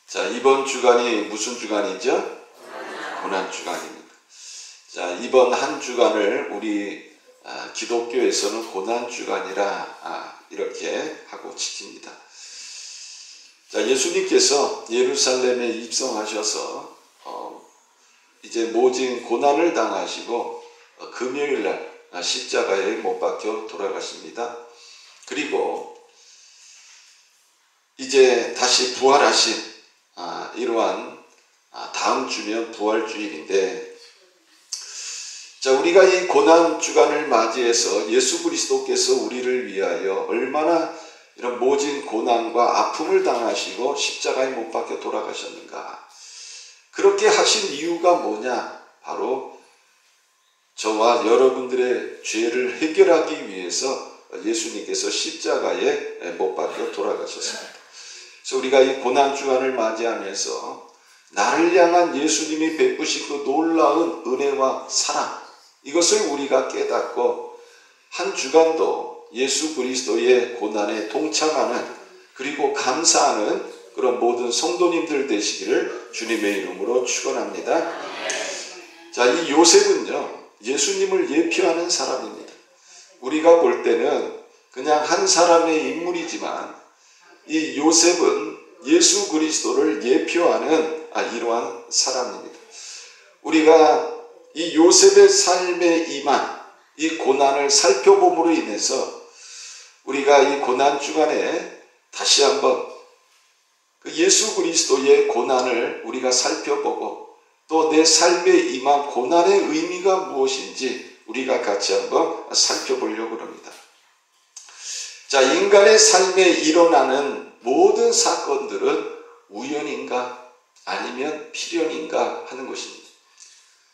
자, 이번 주간이 무슨 주간이죠? 고난 주간입니다. 자, 이번 한 주간을 우리 기독교에서는 고난 주간이라 이렇게 하고 지킵니다. 자, 예수님께서 예루살렘에 입성하셔서 이제 모진 고난을 당하시고 금요일날 십자가에 못 박혀 돌아가십니다. 그리고 이제 다시 부활하신 이러한 다음 주면 부활주일인데, 자, 우리가 이 고난 주간을 맞이해서 예수 그리스도께서 우리를 위하여 얼마나 이런 모진 고난과 아픔을 당하시고 십자가에 못 박혀 돌아가셨는가. 그렇게 하신 이유가 뭐냐? 바로 저와 여러분들의 죄를 해결하기 위해서 예수님께서 십자가에 못 박혀 돌아가셨습니다. 그래서 우리가 이 고난 주간을 맞이하면서 나를 향한 예수님이 베푸신 그 놀라운 은혜와 사랑, 이것을 우리가 깨닫고 한 주간도 예수 그리스도의 고난에 동참하는, 그리고 감사하는 그런 모든 성도님들 되시기를 주님의 이름으로 축원합니다. 자, 이 요셉은요, 예수님을 예표하는 사람입니다. 우리가 볼 때는 그냥 한 사람의 인물이지만 이 요셉은 예수 그리스도를 예표하는 이러한 사람입니다. 우리가 이 요셉의 삶에 임한 이 고난을 살펴봄으로 인해서 우리가 이 고난 주간에 다시 한번 그 예수 그리스도의 고난을 우리가 살펴보고 또 내 삶에 임한 고난의 의미가 무엇인지 우리가 같이 한번 살펴보려고 합니다. 자, 인간의 삶에 일어나는 모든 사건들은 우연인가 아니면 필연인가 하는 것입니다.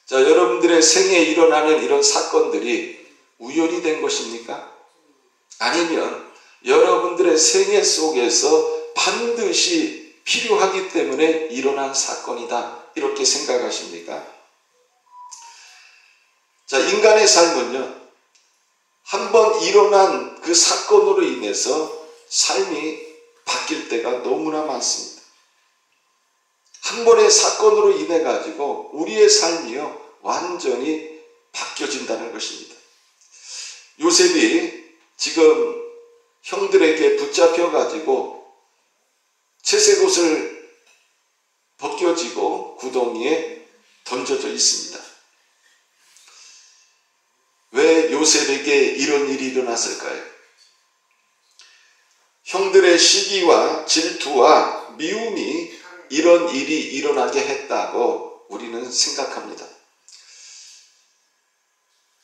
자, 여러분들의 생에 일어나는 이런 사건들이 우연이 된 것입니까? 아니면 여러분들의 생애 속에서 반드시 필요하기 때문에 일어난 사건이다, 이렇게 생각하십니까? 자, 인간의 삶은요, 한번 일어난 그 사건으로 인해서 삶이 바뀔 때가 너무나 많습니다. 한 번의 사건으로 인해 가지고 우리의 삶이요, 완전히 바뀌어진다는 것입니다. 요셉이 지금 형들에게 붙잡혀 가지고 채색 옷을 벗겨지고 구덩이에 던져져 있습니다. 왜 요셉에게 이런 일이 일어났을까요? 형들의 시기와 질투와 미움이 이런 일이 일어나게 했다고 우리는 생각합니다.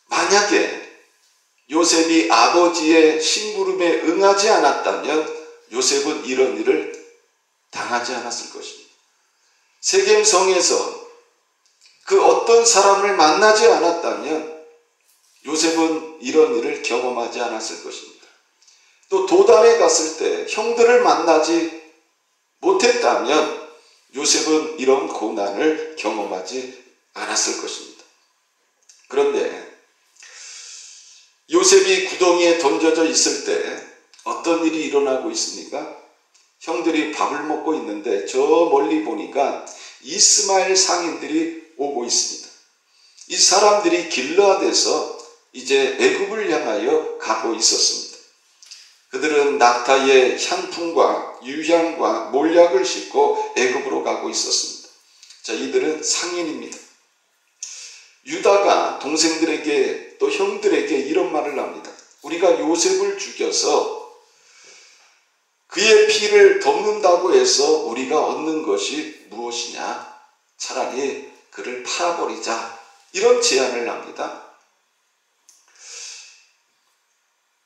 만약에 요셉이 아버지의 심부름에 응하지 않았다면 요셉은 이런 일을 당하지 않았을 것입니다. 세겜성에서 그 어떤 사람을 만나지 않았다면 요셉은 이런 일을 경험하지 않았을 것입니다. 또 도단에 갔을 때 형들을 만나지 못했다면 요셉은 이런 고난을 경험하지 않았을 것입니다. 그런데 요셉이 구덩이에 던져져 있을 때 어떤 일이 일어나고 있습니까? 형들이 밥을 먹고 있는데 저 멀리 보니까 이스마엘 상인들이 오고 있습니다. 이 사람들이 길르앗에서 이제 애굽을 향하여 가고 있었습니다. 그들은 낙타의 향품과 유향과 몰약을 싣고 애굽으로 가고 있었습니다. 자, 이들은 상인입니다. 유다가 동생들에게 또 형들에게 이런 말을 합니다. 우리가 요셉을 죽여서 그의 피를 덮는다고 해서 우리가 얻는 것이 무엇이냐? 차라리 그를 팔아버리자, 이런 제안을 합니다.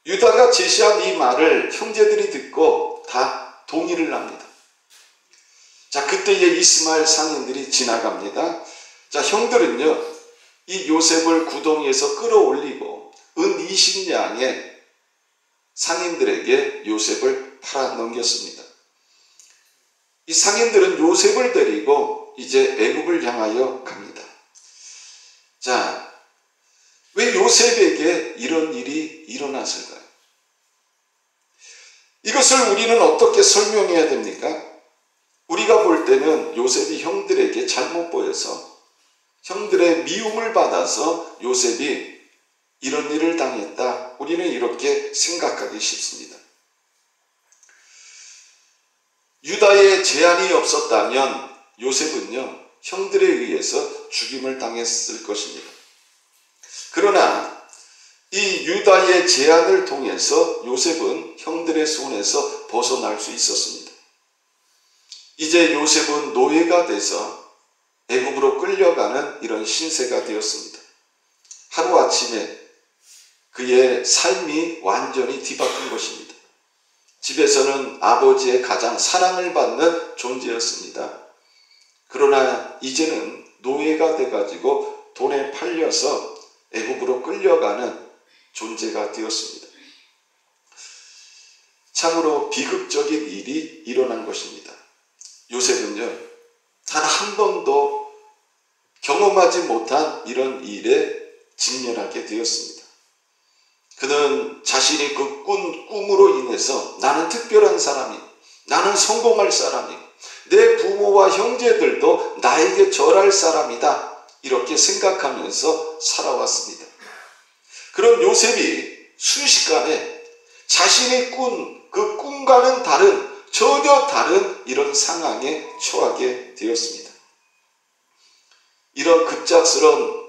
유다가 제시한 이 말을 형제들이 듣고 다 동의를 합니다. 자, 그때의 이스마엘 상인들이 지나갑니다. 자, 형들은요, 이 요셉을 구덩이에서 끌어올리고 은 20냥에 상인들에게 요셉을 팔아 넘겼습니다. 이 상인들은 요셉을 데리고 이제 애굽을 향하여 갑니다. 자, 왜 요셉에게 이런 일이 일어났을까요? 이것을 우리는 어떻게 설명해야 됩니까? 우리가 볼 때는 때는 요셉이 형들에게 잘못 보여서 형들의 미움을 받아서 요셉이 이런 일을 당했다. 우리는 이렇게 생각하기 쉽습니다. 유다의 제한이 없었다면 요셉은요, 형들에 의해서 죽임을 당했을 것입니다. 그러나 이 유다의 제한을 통해서 요셉은 형들의 손에서 벗어날 수 있었습니다. 이제 요셉은 노예가 돼서 애굽으로 끌려가는 이런 신세가 되었습니다. 하루아침에 그의 삶이 완전히 뒤바뀐 것입니다. 집에서는 아버지의 가장 사랑을 받는 존재였습니다. 그러나 이제는 노예가 돼가지고 돈에 팔려서 애굽으로 끌려가는 존재가 되었습니다. 참으로 비극적인 일이 일어난 것입니다. 요셉은요, 단 한 번도 경험하지 못한 이런 일에 직면하게 되었습니다. 그는 자신이 그 꿈으로 인해서 나는 특별한 사람이, 나는 성공할 사람이, 내 부모와 형제들도 나에게 절할 사람이다, 이렇게 생각하면서 살아왔습니다. 그런 요셉이 순식간에 자신이 꾼 그 꿈과는 전혀 다른 이런 상황에 처하게 되었습니다. 이런 급작스러운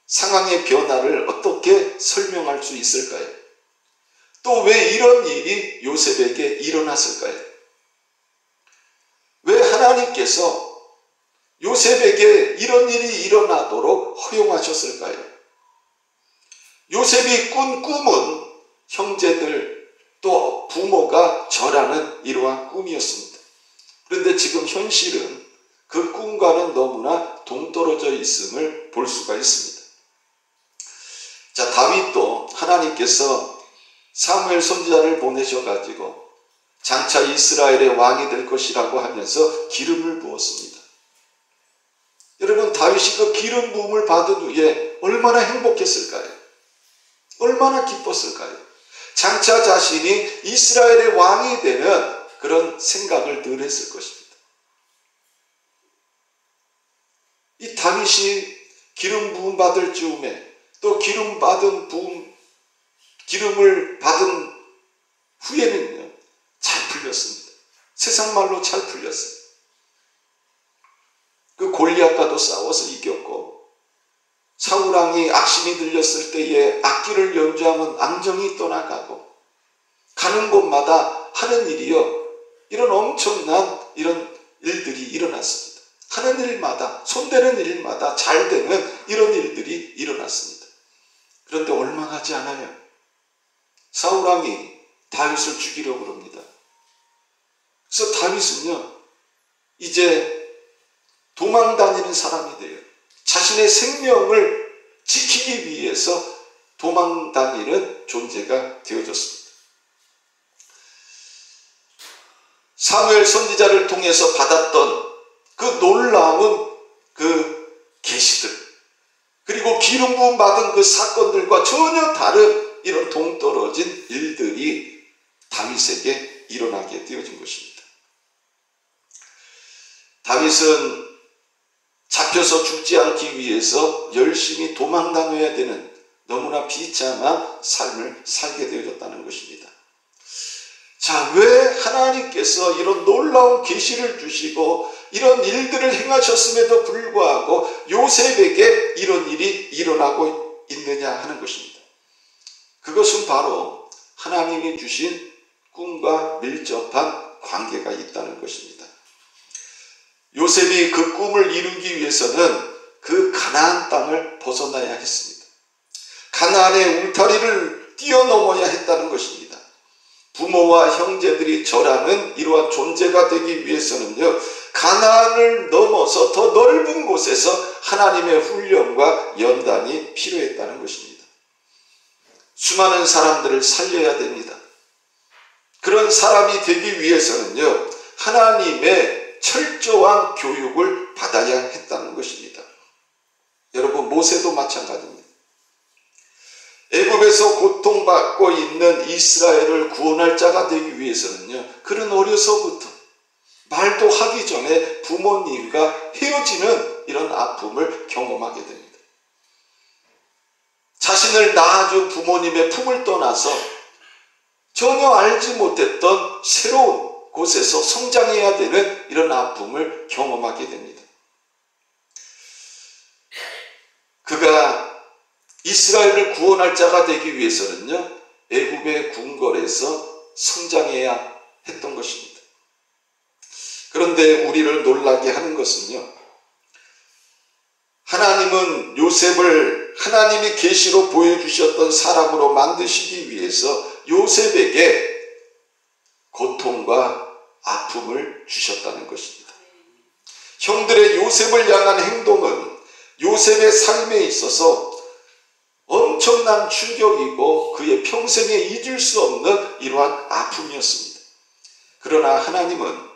상황의 변화를 어떻게 설명할 수 있을까요? 또 왜 이런 일이 요셉에게 일어났을까요? 왜 하나님께서 요셉에게 이런 일이 일어나도록 허용하셨을까요? 요셉이 꾼 꿈은 형제들 또 부모가 절하는 이러한 꿈이었습니다. 그런데 지금 현실은 그 꿈과는 너무나 동떨어져 있음을 볼 수가 있습니다. 자, 다윗도 하나님께서 사무엘 선지자를 보내셔가지고 장차 이스라엘의 왕이 될 것이라고 하면서 기름을 부었습니다. 여러분, 다윗이 그 기름 부음을 받은 후에 얼마나 행복했을까요? 얼마나 기뻤을까요? 장차 자신이 이스라엘의 왕이 되는 그런 생각을 늘 했을 것입니다. 이 다윗이 기름 부음 받을 즈음에 또 기름을 받은 후에는요, 잘 풀렸습니다. 세상 말로 잘 풀렸어요. 그 골리앗과도 싸워서 이겼고, 사울왕이 악신이 들렸을 때에 악기를 연주하면 앙정이 떠나가고, 가는 곳마다 하는 일이요, 이런 엄청난 이런 일들이 일어났습니다. 하는 일마다, 손대는 일마다 잘 되는 이런 일들이 일어났습니다. 그런데 얼마 가지 않아요, 사울왕이 다윗을 죽이려고 합니다. 그래서 다윗은요, 이제 도망다니는 사람이 돼요. 자신의 생명을 지키기 위해서 도망다니는 존재가 되어졌습니다. 사무엘 선지자를 통해서 받았던 그 놀라운 그 계시들, 그리고 기름 부음 받은 그 사건들과 전혀 다른 이런 동떨어진 일들이 다윗에게 일어나게 되어진 것입니다. 다윗은 잡혀서 죽지 않기 위해서 열심히 도망다녀야 되는 너무나 비참한 삶을 살게 되어졌다는 것입니다. 자, 왜 하나님께서 이런 놀라운 계시를 주시고 이런 일들을 행하셨음에도 불구하고 요셉에게 이런 일이 일어나고 있느냐 하는 것입니다. 그것은 바로 하나님이 주신 꿈과 밀접한 관계가 있다는 것입니다. 요셉이 그 꿈을 이루기 위해서는 그 가나안 땅을 벗어나야 했습니다. 가나안의 울타리를 뛰어넘어야 했다는 것입니다. 부모와 형제들이 절하는 이러한 존재가 되기 위해서는요, 가나안을 넘어서 더 넓은 곳에서 하나님의 훈련과 연단이 필요했다는 것입니다. 수많은 사람들을 살려야 됩니다. 그런 사람이 되기 위해서는요, 하나님의 철저한 교육을 받아야 했다는 것입니다. 여러분, 모세도 마찬가지입니다. 애굽에서 고통받고 있는 이스라엘을 구원할 자가 되기 위해서는요, 그는 어려서부터 말도 하기 전에 부모님과 헤어지는 이런 아픔을 경험하게 됩니다. 자신을 낳아준 부모님의 품을 떠나서 전혀 알지 못했던 새로운 곳에서 성장해야 되는 이런 아픔을 경험하게 됩니다. 그가 이스라엘을 구원할 자가 되기 위해서는요, 애굽의 궁궐에서 성장해야 했던 것입니다. 그런데 우리를 놀라게 하는 것은요, 하나님은 요셉을 하나님이 계시로 보여주셨던 사람으로 만드시기 위해서 요셉에게 고통과 아픔을 주셨다는 것입니다. 형들의 요셉을 향한 행동은 요셉의 삶에 있어서 엄청난 충격이고 그의 평생에 잊을 수 없는 이러한 아픔이었습니다. 그러나 하나님은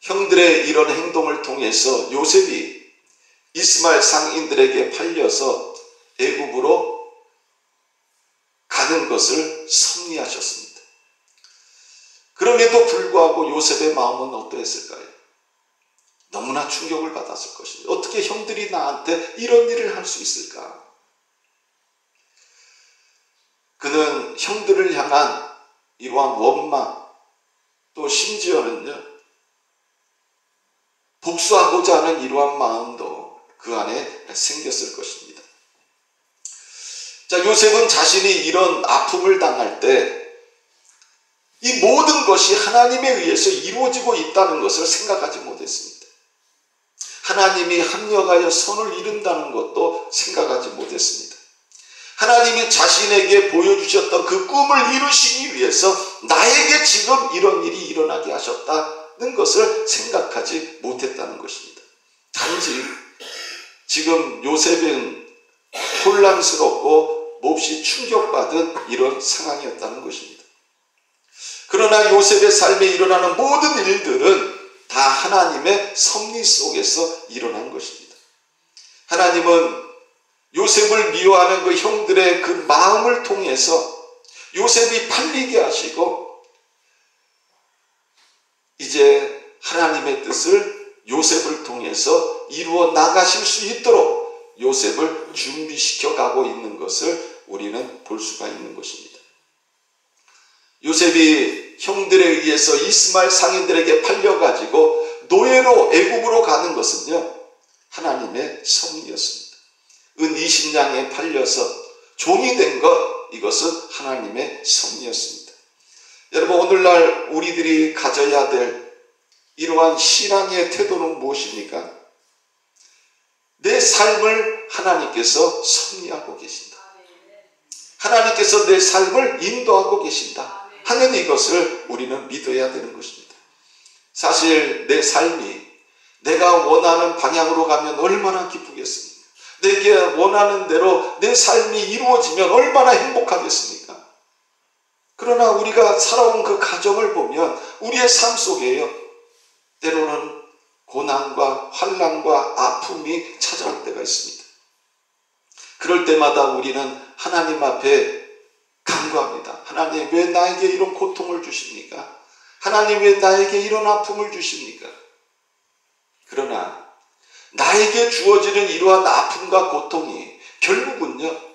형들의 이런 행동을 통해서 요셉이 이스마엘 상인들에게 팔려서 애굽으로 가는 것을 섭리하셨습니다. 그럼에도 불구하고 요셉의 마음은 어떠했을까요? 너무나 충격을 받았을 것입니다. 어떻게 형들이 나한테 이런 일을 할 수 있을까? 그는 형들을 향한 이러한 원망, 또 심지어는요, 복수하고자 하는 이러한 마음도 그 안에 생겼을 것입니다. 자, 요셉은 자신이 이런 아픔을 당할 때 이 모든 것이 하나님에 의해서 이루어지고 있다는 것을 생각하지 못했습니다. 하나님이 합력하여 선을 이룬다는 것도 생각하지 못했습니다. 하나님이 자신에게 보여주셨던 그 꿈을 이루시기 위해서 나에게 지금 이런 일이 일어나게 하셨다는 것을 생각하지 못했다는 것입니다. 단지 지금 요셉은 혼란스럽고 몹시 충격받은 이런 상황이었다는 것입니다. 그러나 요셉의 삶에 일어나는 모든 일들은 다 하나님의 섭리 속에서 일어난 것입니다. 하나님은 요셉을 미워하는 그 형들의 그 마음을 통해서 요셉이 팔리게 하시고 이제 하나님의 뜻을 요셉을 통해서 이루어 나가실 수 있도록 요셉을 준비시켜 가고 있는 것을 우리는 볼 수가 있는 것입니다. 요셉이 형들에 의해서 이스마엘 상인들에게 팔려가지고 노예로 애굽으로 가는 것은요, 하나님의 섭리였습니다. 은 20냥에 팔려서 종이 된 것, 이것은 하나님의 섭리였습니다. 여러분, 오늘날 우리들이 가져야 될 이러한 신앙의 태도는 무엇입니까? 내 삶을 하나님께서 섭리하고 계신다. 하나님께서 내 삶을 인도하고 계신다 하는 이것을 우리는 믿어야 되는 것입니다. 사실 내 삶이 내가 원하는 방향으로 가면 얼마나 기쁘겠습니까? 내가 원하는 대로 내 삶이 이루어지면 얼마나 행복하겠습니까? 그러나 우리가 살아온 그 가정을 보면 우리의 삶 속에요, 때로는 고난과 환난과 아픔이 찾아올 때가 있습니다. 그럴 때마다 우리는 하나님 앞에 간구합니다. 하나님, 왜 나에게 이런 고통을 주십니까? 하나님, 왜 나에게 이런 아픔을 주십니까? 그러나 나에게 주어지는 이러한 아픔과 고통이 결국은요,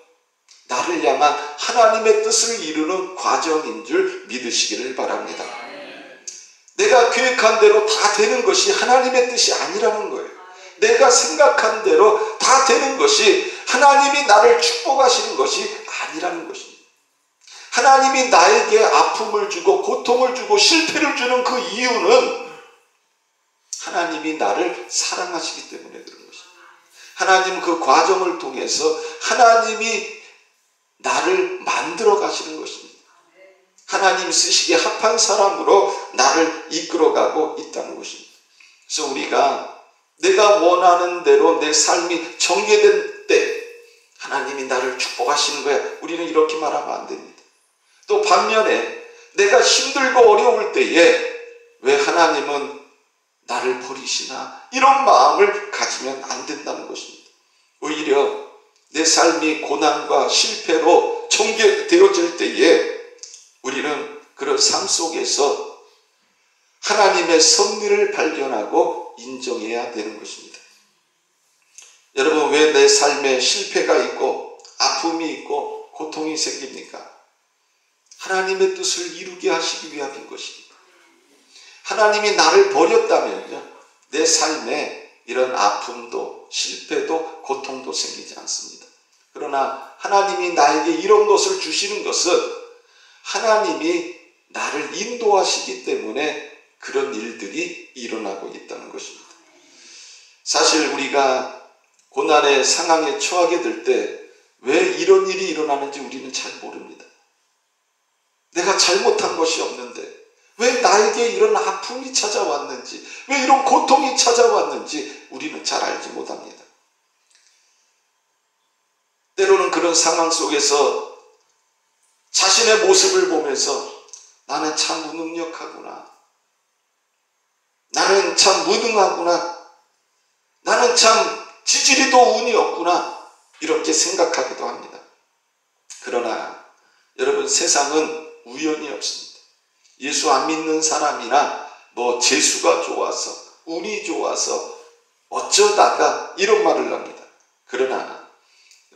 나를 향한 하나님의 뜻을 이루는 과정인 줄 믿으시기를 바랍니다. 내가 계획한 대로 다 되는 것이 하나님의 뜻이 아니라는 거예요. 내가 생각한 대로 다 되는 것이 하나님이 나를 축복하시는 것이 아니라는 것입니다. 하나님이 나에게 아픔을 주고 고통을 주고 실패를 주는 그 이유는 하나님이 나를 사랑하시기 때문에 그런 것입니다. 하나님 그 과정을 통해서 하나님이 나를 만들어 가시는 것입니다. 하나님 쓰시기에 합한 사람으로 나를 이끌어가고 있다는 것입니다. 그래서 우리가 내가 원하는 대로 내 삶이 전개된 때 하나님이 나를 축복하시는 거야, 우리는 이렇게 말하면 안 됩니다. 또 반면에 내가 힘들고 어려울 때에 왜 하나님은 나를 버리시나, 이런 마음을 가지면 안 된다는 것입니다. 오히려 내 삶이 고난과 실패로 전개되어질 때에 우리는 그런 삶 속에서 하나님의 섭리를 발견하고 인정해야 되는 것입니다. 여러분, 왜 내 삶에 실패가 있고 아픔이 있고 고통이 생깁니까? 하나님의 뜻을 이루게 하시기 위함인 것입니다. 하나님이 나를 버렸다면요, 내 삶에 이런 아픔도 실패도 고통도 생기지 않습니다. 그러나 하나님이 나에게 이런 것을 주시는 것은 하나님이 나를 인도하시기 때문에 그런 일들이 일어나고 있다는 것입니다. 사실 우리가 고난의 상황에 처하게 될 때 왜 이런 일이 일어나는지 우리는 잘 모릅니다. 내가 잘못한 것이 없는데 왜 나에게 이런 아픔이 찾아왔는지, 왜 이런 고통이 찾아왔는지 우리는 잘 알지 못합니다. 때로는 그런 상황 속에서 자신의 모습을 보면서 나는 참 무능력하구나, 나는 참 무능하구나, 나는 참 지지리도 운이 없구나, 이렇게 생각하기도 합니다. 그러나 여러분, 세상은 우연이 없습니다. 예수 안 믿는 사람이나 재수가 좋아서 운이 좋아서 어쩌다가 이런 말을 합니다. 그러나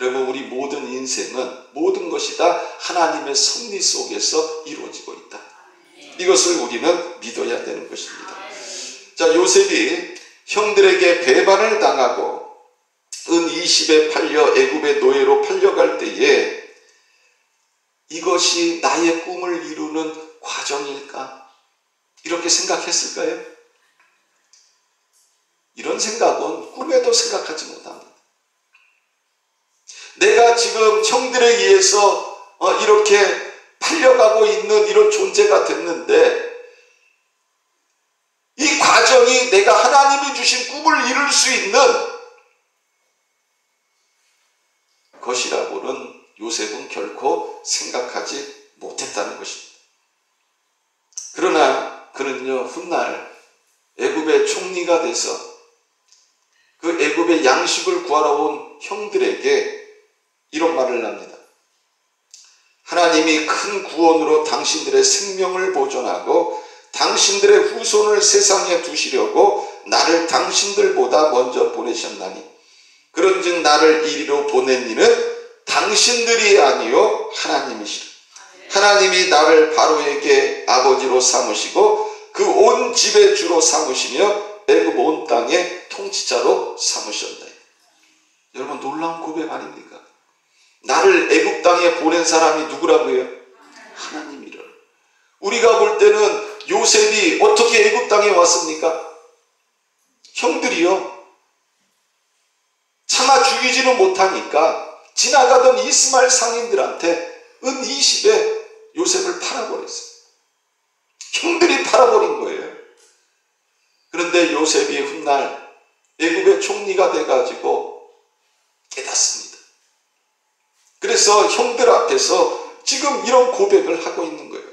여러분, 우리 모든 인생은 모든 것이 다 하나님의 섭리 속에서 이루어지고 있다. 이것을 우리는 믿어야 되는 것입니다. 자, 요셉이 형들에게 배반을 당하고 은 20에 팔려 애굽의 노예로 팔려갈 때에 이것이 나의 꿈을 이루는 과정일까? 이렇게 생각했을까요? 이런 생각은 꿈에도 생각하지 못합니다. 내가 지금 형들에 의해서 이렇게 팔려가고 있는 이런 존재가 됐는데 이 과정이 내가 하나님이 주신 꿈을 이룰 수 있는 것이라고는 요셉은 결코 생각하지 못했다는 것입니다. 그러나 그는요, 훗날 애굽의 총리가 돼서 그 애굽의 양식을 구하러 온 형들에게 이런 말을 합니다. 하나님이 큰 구원으로 당신들의 생명을 보존하고 당신들의 후손을 세상에 두시려고 나를 당신들보다 먼저 보내셨나니 그런즉 나를 이리로 보낸 이는 당신들이 아니요 하나님이시라. 하나님이 나를 바로에게 아버지로 삼으시고 그 온 집의 주로 삼으시며 애굽 온 땅의 통치자로 삼으셨다. 여러분, 놀라운 고백 아닙니까? 나를 애굽 땅에 보낸 사람이 누구라고요? 하나님이라. 우리가 볼 때는 요셉이 어떻게 애굽 땅에 왔습니까? 형들이요, 차마 죽이지는 못하니까 지나가던 이스마엘 상인들한테 은 20에 요셉을 팔아버렸어요. 형들이 팔아버린 거예요. 그런데 요셉이 훗날 애굽의 총리가 돼가지고 깨닫습니다. 그래서 형들 앞에서 지금 이런 고백을 하고 있는 거예요.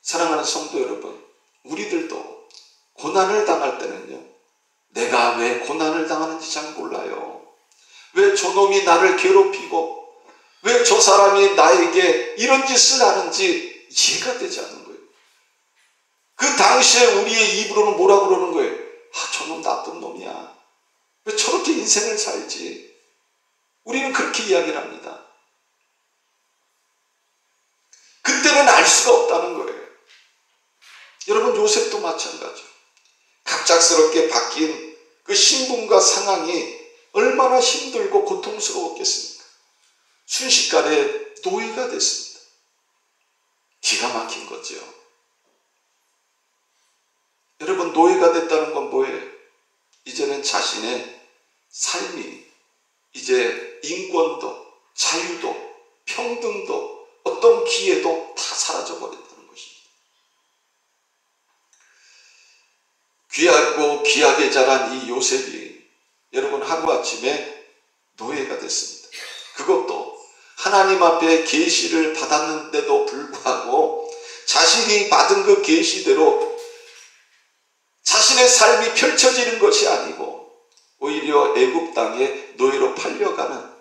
사랑하는 성도 여러분, 우리들도 고난을 당할 때는요, 내가 왜 고난을 당하는지 잘 몰라요. 왜 저놈이 나를 괴롭히고 왜 저 사람이 나에게 이런 짓을 하는지 이해가 되지 않는 거예요. 그 당시에 우리의 입으로는 뭐라고 그러는 거예요? 저놈 나쁜 놈이야. 왜 저렇게 인생을 살지? 우리는 그렇게 이야기를 합니다. 그때는 알 수가 없다는 거예요. 여러분, 요셉도 마찬가지죠. 갑작스럽게 바뀐 그 신분과 상황이 얼마나 힘들고 고통스러웠겠습니까? 순식간에 노예가 됐습니다. 기가 막힌 거죠. 여러분, 노예가 됐다는 건 뭐예요? 이제는 자신의 삶이 이제 인권도 자유도 평등도 어떤 기회도 다 사라져버렸다는 것입니다. 귀하고 귀하게 자란 이 요셉이 여러분 하루아침에 노예가 됐습니다. 그것도 하나님 앞에 계시를 받았는데도 불구하고 자신이 받은 그 계시대로 자신의 삶이 펼쳐지는 것이 아니고 오히려 애굽 땅에 노예로 팔려가는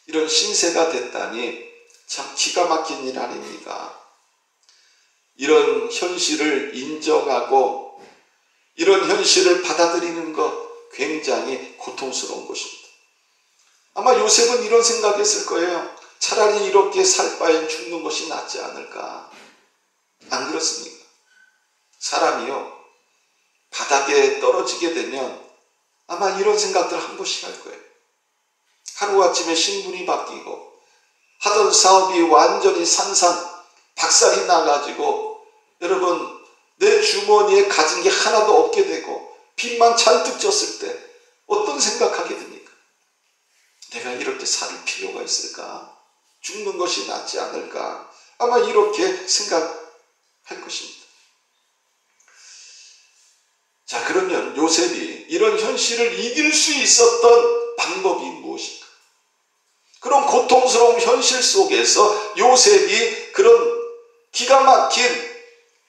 이런 신세가 됐다니 참 기가 막힌 일 아닙니까? 이런 현실을 인정하고 이런 현실을 받아들이는 것 굉장히 고통스러운 것입니다. 아마 요셉은 이런 생각했을 거예요. 차라리 이렇게 살 바엔 죽는 것이 낫지 않을까. 안 그렇습니까? 사람이요, 바닥에 떨어지게 되면 아마 이런 생각들 한 번씩 할 거예요. 하루아침에 신분이 바뀌고 하던 사업이 완전히 박살이 나가지고 여러분 내 주머니에 가진 게 하나도 없게 되고 빚만 잔뜩 졌을 때 어떤 생각하게 됩니까? 내가 이렇게 살 필요가 있을까? 죽는 것이 낫지 않을까? 아마 이렇게 생각할 것입니다. 자, 그러면 요셉이 이런 현실을 이길 수 있었던 방법이 무엇인가? 그런 고통스러운 현실 속에서 요셉이 그런 기가 막힌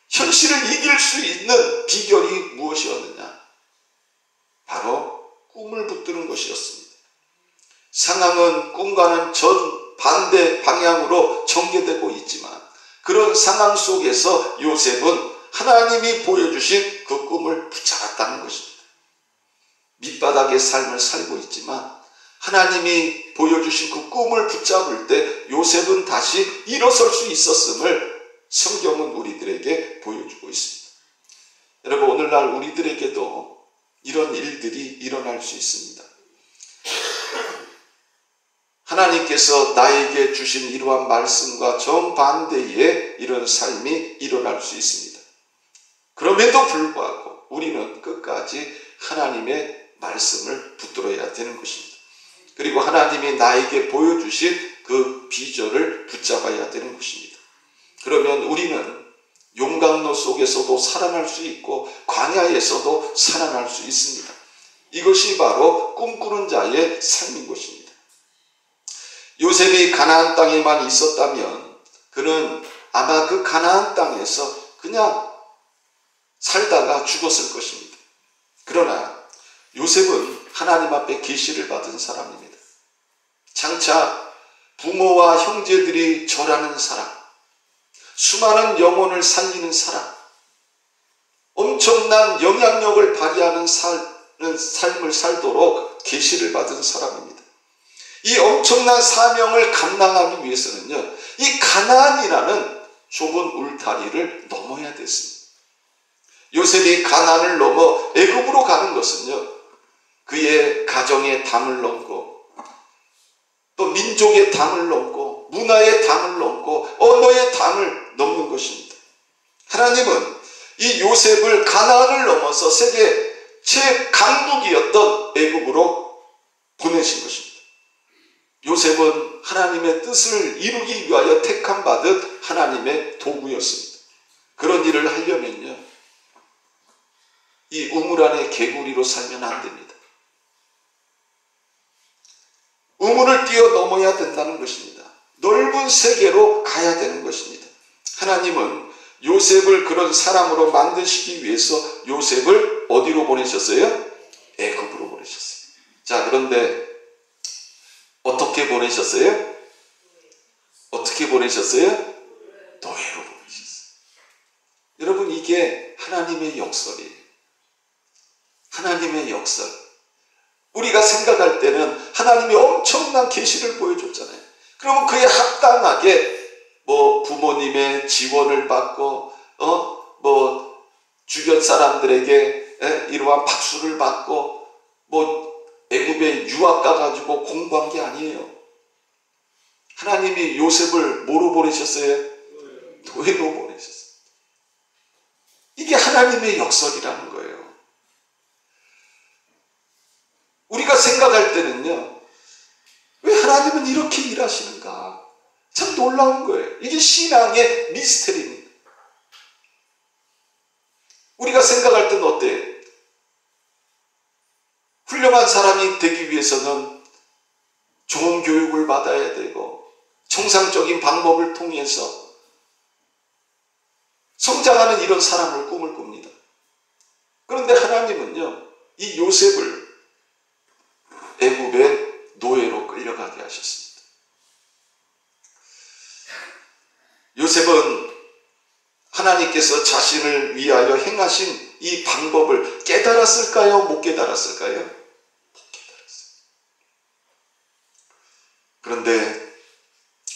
현실을 이길 수 있는 비결이 무엇이었느냐? 바로 꿈을 붙드는 것이었습니다. 상황은 꿈과는 정반대 방향으로 전개되고 있지만 그런 상황 속에서 요셉은 하나님이 보여주신 그 꿈을 붙잡았다는 것입니다. 밑바닥의 삶을 살고 있지만 하나님이 보여주신 그 꿈을 붙잡을 때 요셉은 다시 일어설 수 있었음을 성경은 우리들에게 보여주고 있습니다. 여러분, 오늘날 우리들에게도 이런 일들이 일어날 수 있습니다. 하나님께서 나에게 주신 이러한 말씀과 정반대의 이런 삶이 일어날 수 있습니다. 그럼에도 불구하고 우리는 끝까지 하나님의 말씀을 붙들어야 되는 것입니다. 그리고 하나님이 나에게 보여주신 그 비전을 붙잡아야 되는 것입니다. 그러면 우리는 용광로 속에서도 살아날 수 있고 광야에서도 살아날 수 있습니다. 이것이 바로 꿈꾸는 자의 삶인 것입니다. 요셉이 가나안 땅에만 있었다면 그는 아마 그 가나안 땅에서 그냥 살다가 죽었을 것입니다. 그러나 요셉은 하나님 앞에 계시를 받은 사람입니다. 장차 부모와 형제들이 절하는 사람, 수많은 영혼을 살리는 사람, 엄청난 영향력을 발휘하는 삶을 살도록 계시를 받은 사람입니다. 이 엄청난 사명을 감당하기 위해서는요, 이 가나안이라는 좁은 울타리를 넘어야 됐습니다. 요셉이 가나안을 넘어 애굽으로 가는 것은요, 그의 가정의 담을 넘고 또 민족의 담을 넘고 문화의 담을 넘고 언어의 담을 넘는 것입니다. 하나님은 이 요셉을 가나안을 넘어서 세계 최강국이었던 애굽으로 보내신 것입니다. 요셉은 하나님의 뜻을 이루기 위하여 택함받은 하나님의 도구였습니다. 그런 일을 하려면요, 이 우물 안에 개구리로 살면 안 됩니다. 우물을 뛰어넘어야 된다는 것입니다. 넓은 세계로 가야 되는 것입니다. 하나님은 요셉을 그런 사람으로 만드시기 위해서 요셉을 어디로 보내셨어요? 애굽으로 보내셨어요. 자, 그런데 어떻게 보내셨어요? 어떻게 보내셨어요? 노예로 보내셨어요. 여러분, 이게 하나님의 역설이에요. 하나님의 역설. 우리가 생각할 때는 하나님이 엄청난 계시를 보여줬잖아요. 그러면 그에 합당하게 부모님의 지원을 받고 주변 사람들에게 이러한 박수를 받고 애굽에 유학 가가지고 공부한 게 아니에요. 하나님이 요셉을 뭐로 보내셨어요? 노예로 보내셨어요. 이게 하나님의 역설이라는 거예요. 우리가 생각할 때는요, 왜 하나님은 이렇게 일하시는가? 참 놀라운 거예요. 이게 신앙의 미스터리입니다. 우리가 생각할 때는 어때요? 훌륭한 사람이 되기 위해서는 좋은 교육을 받아야 되고 정상적인 방법을 통해서 성장하는 이런 사람을 꿈을 꿉니다. 그런데 하나님은요, 이 요셉을 애굽의 노예로 끌려가게 하셨습니다. 요셉은 하나님께서 자신을 위하여 행하신 이 방법을 깨달았을까요? 못 깨달았을까요? 못 깨달았어요. 그런데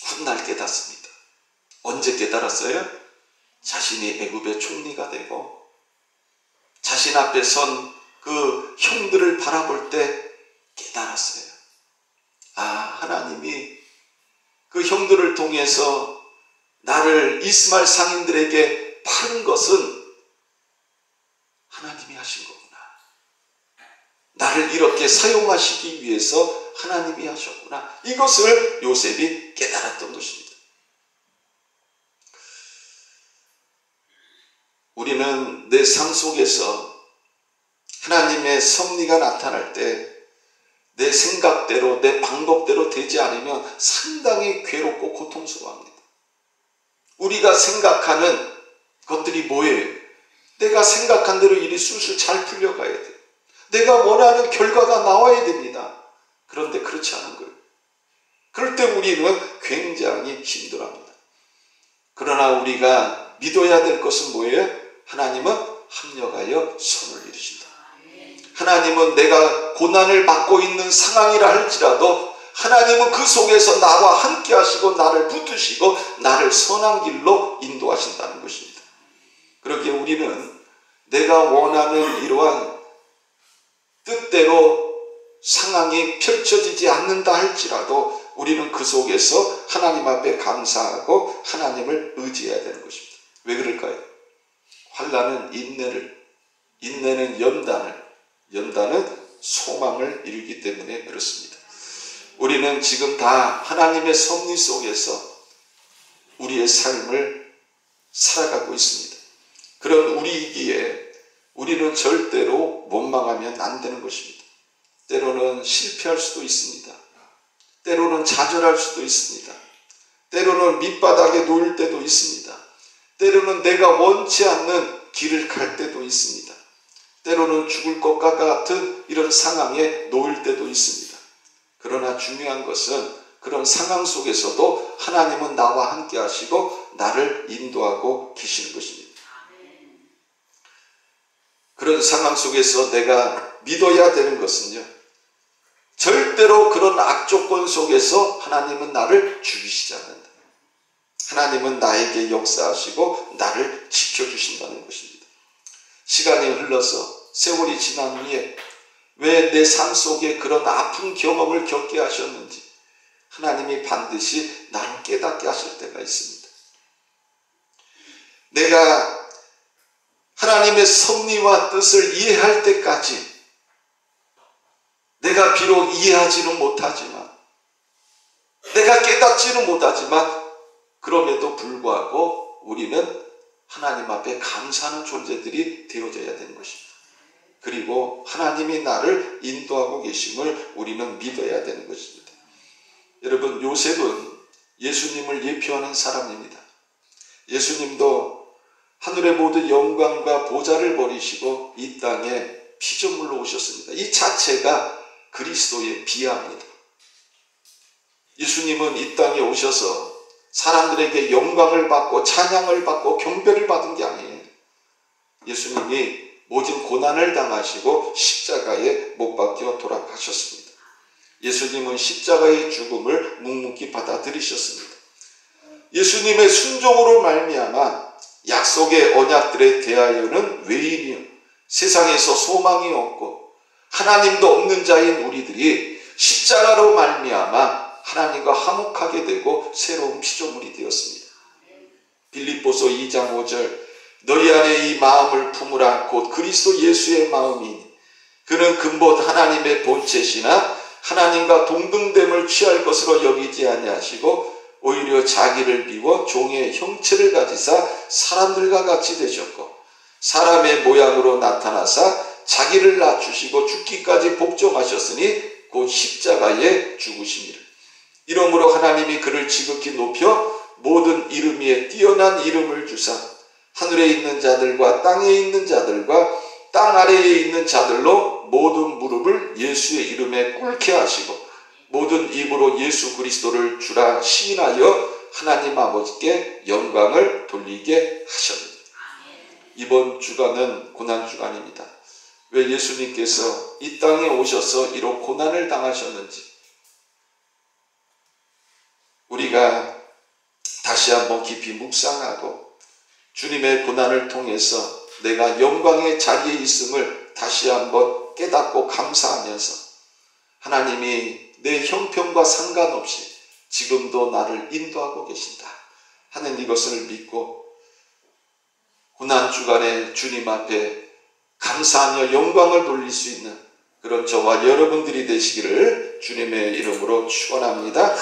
훗날 깨닫습니다. 언제 깨달았어요? 자신이 애굽의 총리가 되고 자신 앞에 선 그 형들을 바라볼 때 깨달았어요. 아, 하나님이 그 형들을 통해서 나를 이스마엘 상인들에게 파는 것은 하나님이 하신 거구나. 나를 이렇게 사용하시기 위해서 하나님이 하셨구나. 이것을 요셉이 깨달았던 것입니다. 우리는 내 삶 속에서 하나님의 섭리가 나타날 때 내 생각대로 내 방법대로 되지 않으면 상당히 괴롭고 고통스러워합니다. 우리가 생각하는 것들이 뭐예요? 내가 생각한 대로 일이 술술 잘 풀려가야 돼요. 내가 원하는 결과가 나와야 됩니다. 그런데 그렇지 않은 거예요. 그럴 때 우리는 굉장히 힘들어합니다. 그러나 우리가 믿어야 될 것은 뭐예요? 하나님은 합력하여 선을 이루신다. 하나님은 내가 고난을 받고 있는 상황이라 할지라도 하나님은 그 속에서 나와 함께 하시고 나를 붙드시고 나를 선한 길로 인도하신다는 것입니다. 그렇기에 우리는 내가 원하는 이러한 뜻대로 상황이 펼쳐지지 않는다 할지라도 우리는 그 속에서 하나님 앞에 감사하고 하나님을 의지해야 되는 것입니다. 왜 그럴까요? 환난은 인내는 연단은 소망을 이루기 때문에 그렇습니다. 우리는 지금 다 하나님의 섭리 속에서 우리의 삶을 살아가고 있습니다. 그런 우리이기에 우리는 절대로 원망하면 안 되는 것입니다. 때로는 실패할 수도 있습니다. 때로는 좌절할 수도 있습니다. 때로는 밑바닥에 놓일 때도 있습니다. 때로는 내가 원치 않는 길을 갈 때도 있습니다. 때로는 죽을 것과 같은 이런 상황에 놓일 때도 있습니다. 그러나 중요한 것은 그런 상황 속에서도 하나님은 나와 함께 하시고 나를 인도하고 계시는 것입니다. 그런 상황 속에서 내가 믿어야 되는 것은요, 절대로 그런 악조건 속에서 하나님은 나를 죽이시지 않는다. 하나님은 나에게 역사하시고 나를 지켜주신다는 것입니다. 시간이 흘러서 세월이 지난 후에 왜 내 삶 속에 그런 아픈 경험을 겪게 하셨는지 하나님이 반드시 나를 깨닫게 하실 때가 있습니다. 내가 하나님의 섭리와 뜻을 이해할 때까지 내가 비록 이해하지는 못하지만 내가 깨닫지는 못하지만 그럼에도 불구하고 우리는 하나님 앞에 감사하는 존재들이 되어져야 되는 것입니다. 그리고 하나님이 나를 인도하고 계심을 우리는 믿어야 되는 것입니다. 여러분, 요셉은 예수님을 예표하는 사람입니다. 예수님도 하늘의 모든 영광과 보좌를 버리시고 이 땅에 피조물로 오셨습니다. 이 자체가 그리스도의 비하입니다. 예수님은 이 땅에 오셔서 사람들에게 영광을 받고 찬양을 받고 경배를 받은 게 아니에요. 예수님이 모진 고난을 당하시고 십자가에 못 박혀 돌아가셨습니다. 예수님은 십자가의 죽음을 묵묵히 받아들이셨습니다. 예수님의 순종으로 말미암아 약속의 언약들에 대하여는 외인이요 세상에서 소망이 없고 하나님도 없는 자인 우리들이 십자가로 말미암아 하나님과 화목하게 되고 새로운 피조물이 되었습니다. 빌립보서 2장 5절 너희 안에 이 마음을 품으라 곧 그리스도 예수의 마음이니 그는 근본 하나님의 본체시나 하나님과 동등됨을 취할 것으로 여기지 아니하시고 오히려 자기를 비워 종의 형체를 가지사 사람들과 같이 되셨고 사람의 모양으로 나타나사 자기를 낮추시고 죽기까지 복종하셨으니 곧 십자가에 죽으심이라. 이러므로 하나님이 그를 지극히 높여 모든 이름 위에 뛰어난 이름을 주사 하늘에 있는 자들과 땅에 있는 자들과 땅 아래에 있는 자들로 모든 무릎을 예수의 이름에 꿇게 하시고 모든 입으로 예수 그리스도를 주라 시인하여 하나님 아버지께 영광을 돌리게 하셨느니라. 이번 주간은 고난주간입니다. 왜 예수님께서 이 땅에 오셔서 이런 고난을 당하셨는지 우리가 다시 한번 깊이 묵상하고 주님의 고난을 통해서 내가 영광의 자리에 있음을 다시 한번 깨닫고 감사하면서 하나님이 내 형편과 상관없이 지금도 나를 인도하고 계신다 하는 이것을 믿고 고난주간에 주님 앞에 감사하며 영광을 돌릴 수 있는 그런 저와 여러분들이 되시기를 주님의 이름으로 축원합니다.